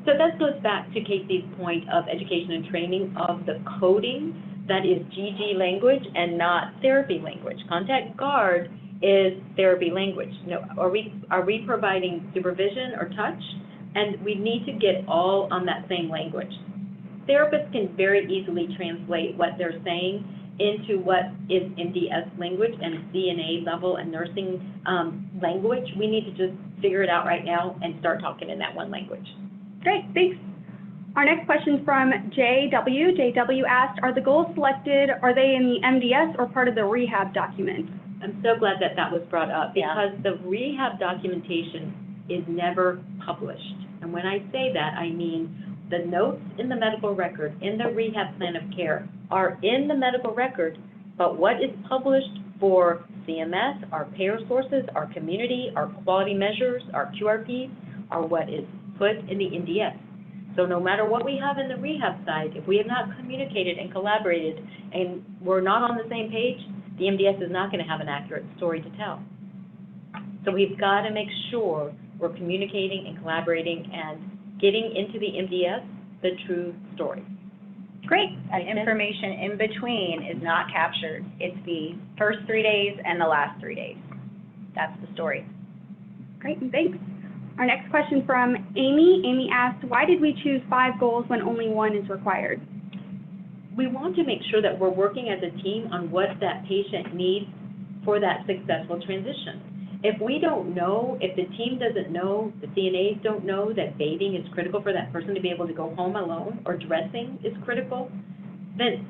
Speaker 2: So that goes back to Casey's point of education and training of the coding that is GG language and not therapy language. Contact guard is therapy language. Are we providing supervision or touch? And we need to get all on that same language. Therapists can very easily translate what they're saying into what is MDS language and CNA level and nursing language. We need to just figure it out right now and start talking in that one language.
Speaker 5: Great, thanks. Our next question from JW. JW asked, are the goals selected, are they in the MDS or part of the rehab document?
Speaker 2: I'm so glad that that was brought up because the rehab documentation is never published. And when I say that, I mean the notes in the medical record, in the rehab plan of care, are in the medical record, but what is published for CMS, our payer sources, our community, our quality measures, our QRPs, are what is put in the NDS. So no matter what we have in the rehab side, if we have not communicated and collaborated and we're not on the same page, the MDS is not going to have an accurate story to tell. So we've got to make sure we're communicating and collaborating and getting into the MDS the true story.
Speaker 3: Great. That information in between is not captured. It's the first 3 days and the last 3 days. That's the story.
Speaker 5: Great, thanks. Our next question from Amy. Amy asked, why did we choose 5 goals when only 1 is required?
Speaker 2: We want to make sure that we're working as a team on what that patient needs for that successful transition. If we don't know, if the team doesn't know, the CNAs don't know that bathing is critical for that person to be able to go home alone, or dressing is critical, then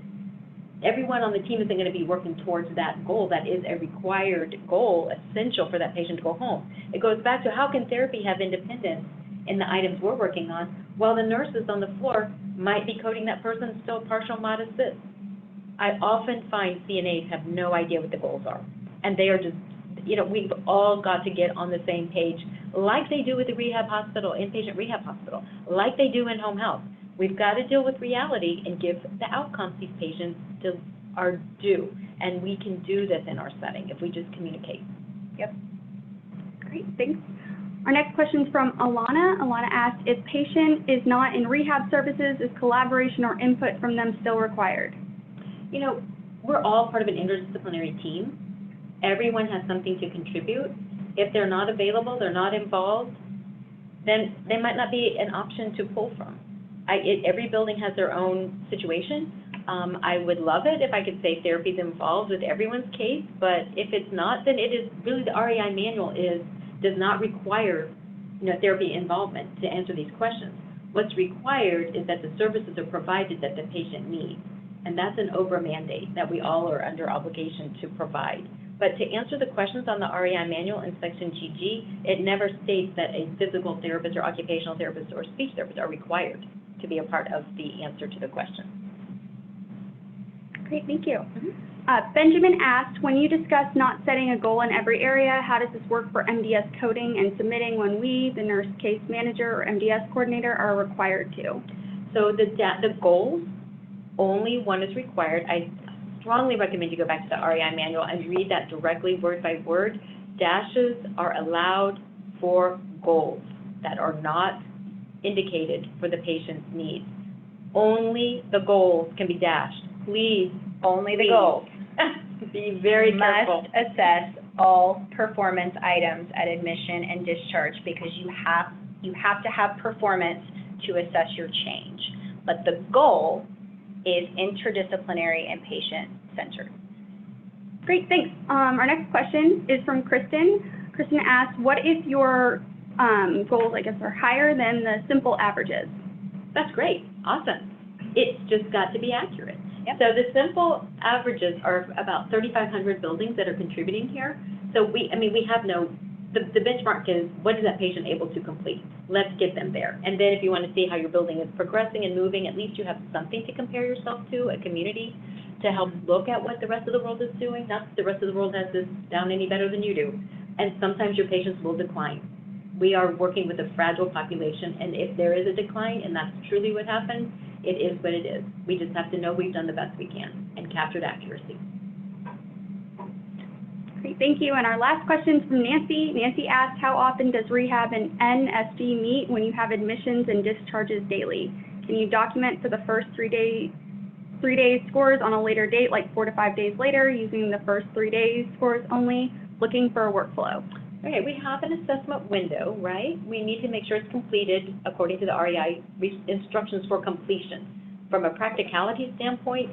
Speaker 2: everyone on the team isn't going to be working towards that goal. That is a required goal, essential for that patient to go home. It goes back to how can therapy have independence in the items we're working on, while the nurses on the floor might be coding that person still partial mod assist. I often find CNAs have no idea what the goals are, and they are just, we've all got to get on the same page, like they do with the rehab hospital, inpatient rehab hospital, like they do in home health. We've got to deal with reality and give the outcomes these patients are due, and we can do this in our setting if we just communicate.
Speaker 5: Yep. Great, thanks. Our next question is from Alana. Alana asked, if patient is not in rehab services, is collaboration or input from them still required?
Speaker 2: We're all part of an interdisciplinary team. Everyone has something to contribute. If they're not available, they're not involved, then they might not be an option to pull from. Every building has their own situation. I would love it if I could say therapy is involved with everyone's case, but if it's not, then it is really the REI manual does not require therapy involvement to answer these questions. What's required is that the services are provided that the patient needs, and that's an OBRA mandate that we all are under obligation to provide. But to answer the questions on the REI manual in section GG, it never states that a physical therapist or occupational therapist or speech therapist are required to be a part of the answer to the question.
Speaker 5: Great, thank you. Benjamin asked, when you discuss not setting a goal in every area, how does this work for MDS coding and submitting when we, the nurse case manager or MDS coordinator, are required to?
Speaker 2: So the goals, only one is required. I strongly recommend you go back to the REI manual and read that directly word by word. Dashes are allowed for goals that are not indicated for the patient's needs. Only the goals can be dashed. Please.
Speaker 3: Only the goals.
Speaker 2: Be very careful.
Speaker 3: Must assess all performance items at admission and discharge because you have to have performance to assess your change. But the goal is interdisciplinary and patient-centered.
Speaker 5: Great, thanks. Our next question is from Kristen. Kristen asked, what if your goals, I guess, are higher than the simple averages?
Speaker 2: That's great. Awesome. It's just got to be accurate.
Speaker 3: Yep.
Speaker 2: So the simple averages are about 3,500 buildings that are contributing here. So we have the benchmark is what is that patient able to complete? Let's get them there. And then if you want to see how your building is progressing and moving, at least you have something to compare yourself to, a community, to help look at what the rest of the world is doing. Not that the rest of the world has this down any better than you do. And sometimes your patients will decline. We are working with a fragile population, and if there is a decline, and that's truly what happened, it is what it is. We just have to know we've done the best we can and captured accuracy.
Speaker 5: Great, thank you. And our last question is from Nancy. Nancy asked, how often does rehab and NSD meet when you have admissions and discharges daily? Can you document for the first 3 days scores on a later date, like 4 to 5 days later, using the first 3 days scores only, looking for a workflow?
Speaker 2: Okay, we have an assessment window, right? We need to make sure it's completed according to the REI instructions for completion. From a practicality standpoint,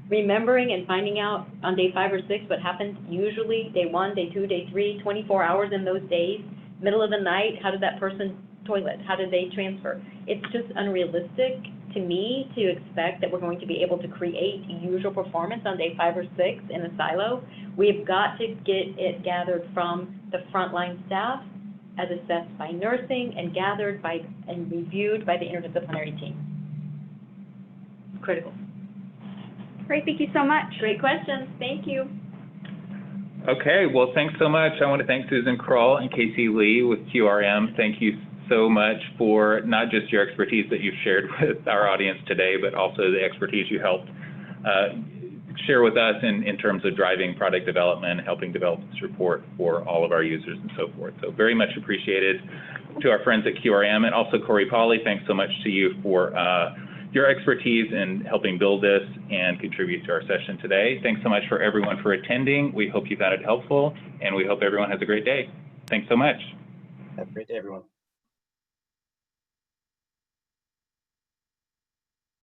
Speaker 2: remembering and finding out on day 5 or 6 what happened usually day 1, day 2, day 3, 24 hours in those days, middle of the night, how did that person toilet? How did they transfer? It's just unrealistic to me to expect that we're going to be able to create usual performance on day 5 or 6 in a silo. We've got to get it gathered from the frontline staff as assessed by nursing and gathered by and reviewed by the interdisciplinary team. Critical.
Speaker 5: Great, thank you so much.
Speaker 2: Great questions, thank you.
Speaker 1: Okay, well, thanks so much. I want to thank Susan Kroll and Casey Lee with QRM. Thank you so much for not just your expertise that you've shared with our audience today, but also the expertise you helped share with us in terms of driving product development, helping develop this report for all of our users and so forth. So very much appreciated to our friends at QRM, and also Corey Polly, thanks so much to you for your expertise in helping build this and contribute to our session today. Thanks so much for everyone for attending. We hope you found it helpful, and we hope everyone has a great day. Thanks so much.
Speaker 4: Have a great day, everyone.